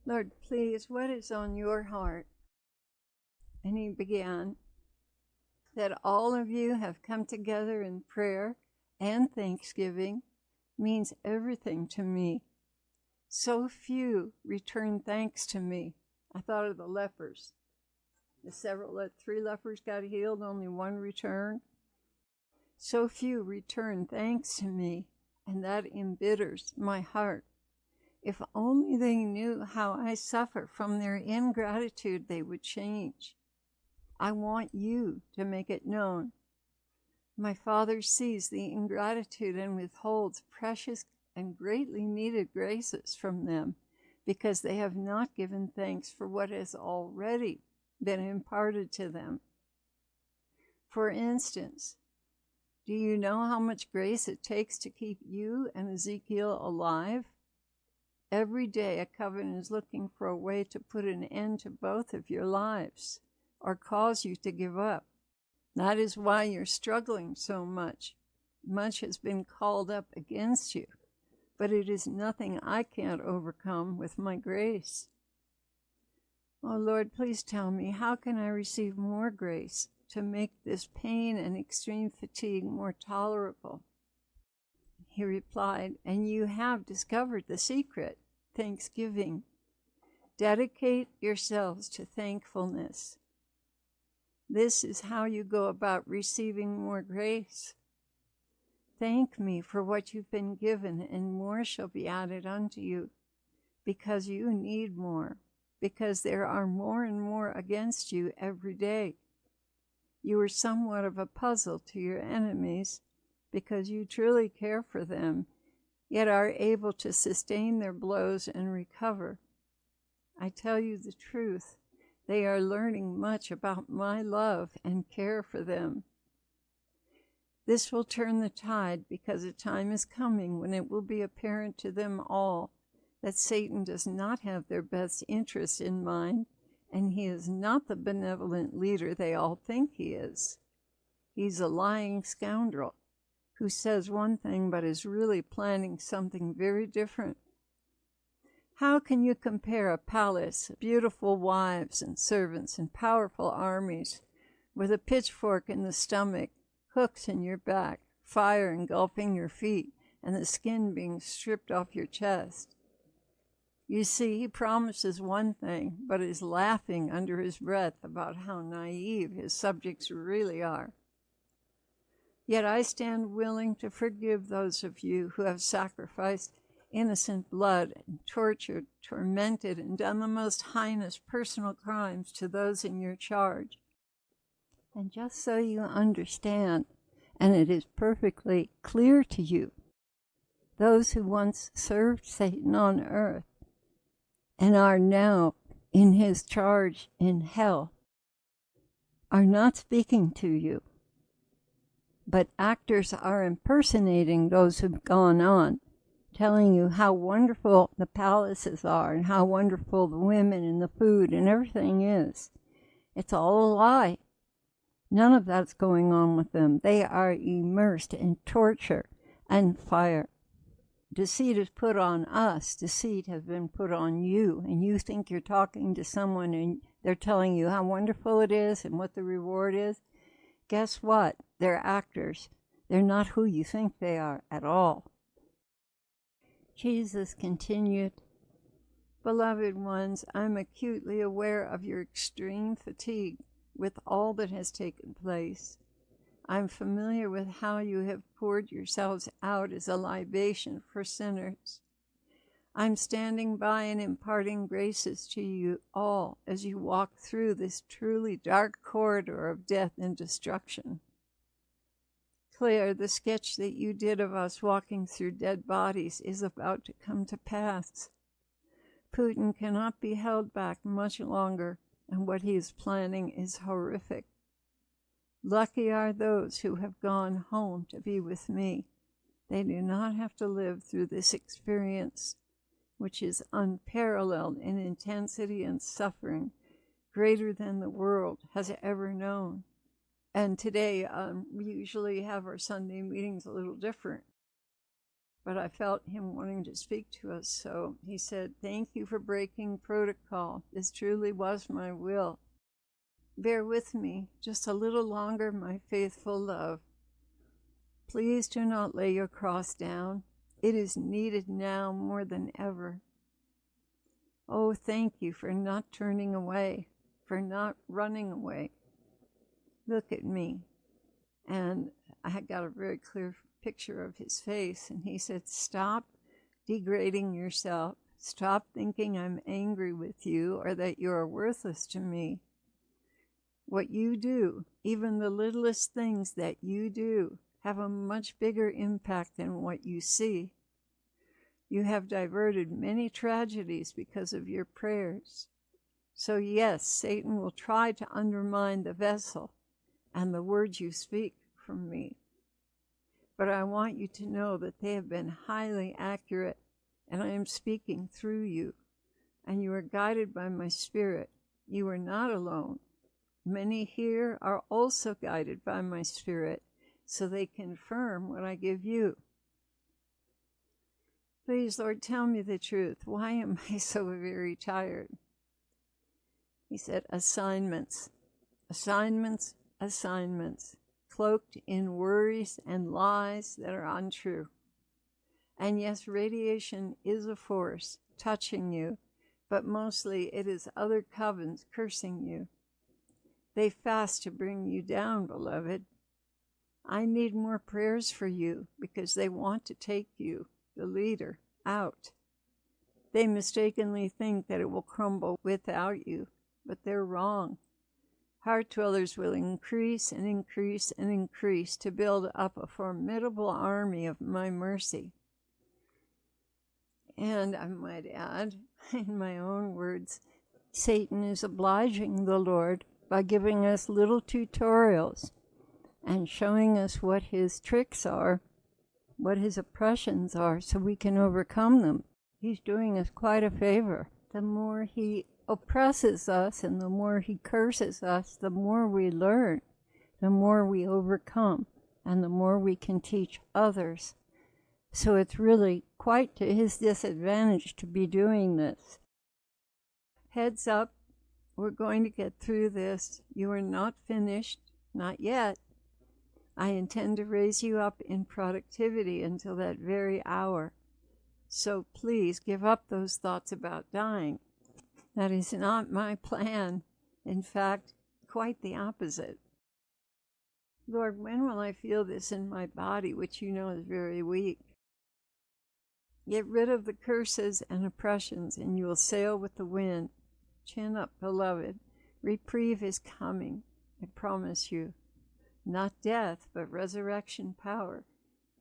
Lord, please, what is on your heart? And he began, that all of you have come together in prayer and thanksgiving means everything to me. So few return thanks to me. I thought of the lepers. Three lepers got healed, only one returned. So few return thanks to me, and that embitters my heart. If only they knew how I suffer from their ingratitude, they would change. I want you to make it known. My Father sees the ingratitude and withholds precious and greatly needed graces from them because they have not given thanks for what has already been imparted to them. For instance, do you know how much grace it takes to keep you and Ezekiel alive? Every day a covenant is looking for a way to put an end to both of your lives or cause you to give up. That is why you're struggling so much. Much has been called up against you, but it is nothing I can't overcome with my grace. Oh Lord, please tell me, how can I receive more grace to make this pain and extreme fatigue more tolerable? He replied, and you have discovered the secret, thanksgiving. Dedicate yourselves to thankfulness. This is how you go about receiving more grace. Thank me for what you've been given, and more shall be added unto you, because you need more, because there are more and more against you every day. You are somewhat of a puzzle to your enemies, because you truly care for them, yet are able to sustain their blows and recover. I tell you the truth, they are learning much about my love and care for them. This will turn the tide, because a time is coming when it will be apparent to them all that Satan does not have their best interests in mind, and he is not the benevolent leader they all think he is. He's a lying scoundrel who says one thing but is really planning something very different. How can you compare a palace, beautiful wives and servants and powerful armies, with a pitchfork in the stomach, hooks in your back, fire engulfing your feet, and the skin being stripped off your chest? You see, he promises one thing, but is laughing under his breath about how naive his subjects really are. Yet I stand willing to forgive those of you who have sacrificed innocent blood and tortured, tormented, and done the most heinous personal crimes to those in your charge. And just so you understand, and it is perfectly clear to you, those who once served Satan on earth and are now in his charge in hell are not speaking to you, but actors are impersonating those who've gone on, telling you how wonderful the palaces are and how wonderful the women and the food and everything is. It's all a lie. None of that's going on with them. They are immersed in torture and fire. Deceit is put on us. Deceit has been put on you, and you think you're talking to someone and they're telling you how wonderful it is and what the reward is. Guess what? They're actors. They're not who you think they are at all. Jesus continued, Beloved ones, I'm acutely aware of your extreme fatigue with all that has taken place. I'm familiar with how you have poured yourselves out as a libation for sinners. I'm standing by and imparting graces to you all as you walk through this truly dark corridor of death and destruction. Clare, the sketch that you did of us walking through dead bodies is about to come to pass. Putin cannot be held back much longer, and what he is planning is horrific. Lucky are those who have gone home to be with me. They do not have to live through this experience, which is unparalleled in intensity and suffering, greater than the world has ever known. And today, we usually have our Sunday meetings a little different. but I felt him wanting to speak to us. So he said, "Thank you for breaking protocol. This truly was my will. Bear with me just a little longer, my faithful love. Please do not lay your cross down. It is needed now more than ever. Oh, thank you for not turning away, for not running away. Look at me." And I got a very clear picture of his face, and he said, "Stop degrading yourself. Stop thinking I'm angry with you or that you are worthless to me. What you do, even the littlest things that you do, have a much bigger impact than what you see. You have diverted many tragedies because of your prayers. So yes, Satan will try to undermine the vessel and the words you speak from me. But I want you to know that they have been highly accurate, and I am speaking through you, and you are guided by my Spirit. You are not alone. Many here are also guided by my Spirit, so they confirm what I give you. Please, Lord, tell me the truth. Why am I so very tired?" He said, "Assignments, assignments, assignments, cloaked in worries and lies that are untrue. And yes, radiation is a force touching you, but mostly it is other covens cursing you. They fast to bring you down, beloved. I need more prayers for you because they want to take you, the leader, out. They mistakenly think that it will crumble without you, but they're wrong. Heart dwellers will increase and increase and increase to build up a formidable army of my mercy. And I might add, in my own words, Satan is obliging the Lord by giving us little tutorials and showing us what his tricks are, what his oppressions are, so we can overcome them. He's doing us quite a favor. The more he oppresses us and the more he curses us, the more we learn, the more we overcome, and the more we can teach others. So it's really quite to his disadvantage to be doing this. Heads up, we're going to get through this. You are not finished, not yet. I intend to raise you up in productivity until that very hour. So please give up those thoughts about dying. That is not my plan. In fact, quite the opposite. Lord, when will I feel this in my body, which you know is very weak? Get rid of the curses and oppressions, and you will sail with the wind. Chin up, beloved. Reprieve is coming, I promise you. Not death, but resurrection power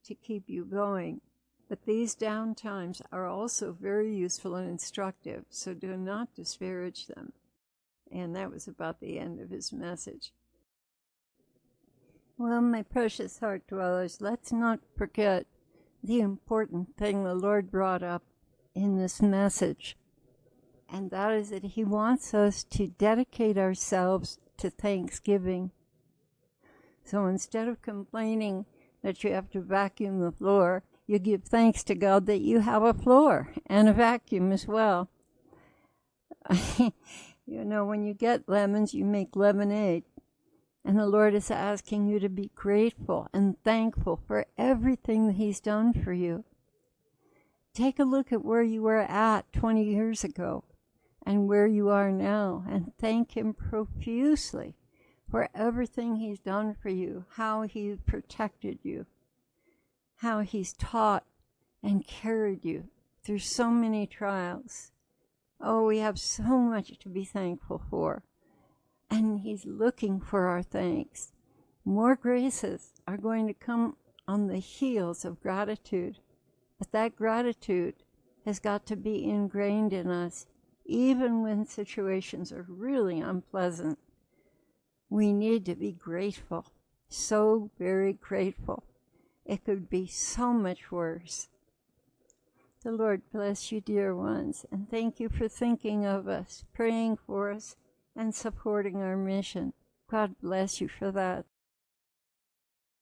to keep you going. But these down times are also very useful and instructive, so do not disparage them. And that was about the end of his message. Well, my precious heart dwellers, let's not forget the important thing the Lord brought up in this message. And that is that he wants us to dedicate ourselves to thanksgiving. So instead of complaining that you have to vacuum the floor, you give thanks to God that you have a floor and a vacuum as well. You know, when you get lemons, you make lemonade. And the Lord is asking you to be grateful and thankful for everything that he's done for you. Take a look at where you were at 20 years ago and where you are now, and thank him profusely for everything he's done for you, how he's protected you, how he's taught and carried you through so many trials. Oh, we have so much to be thankful for. And he's looking for our thanks. More graces are going to come on the heels of gratitude. But that gratitude has got to be ingrained in us, even when situations are really unpleasant. We need to be grateful, so very grateful. It could be so much worse. The Lord bless you, dear ones, and thank you for thinking of us, praying for us, and supporting our mission. God bless you for that.